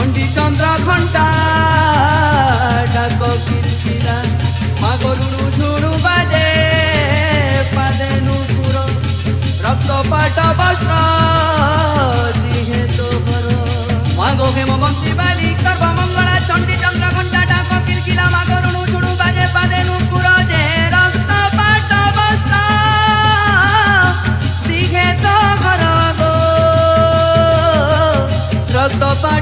চণ্ডী চন্দ্র ঘণ্টা ডাক কিলকিলা মা গরুড়ু ঝুড়ু বাজে পাদে নুপুর রক্ত পাট বস্ত্র দিহে তো ভর মা গো হেমবন্তী বালি সর্বমঙ্গলা চণ্ডী চন্দ্র ঘণ্টা ডাক কিলকিলা মা গরুড়ু ঝুড়ু বাজে পাদে নুপুর যে রক্ত পাট বস্ত্র দিহে তো ঘর গো রক্ত পাট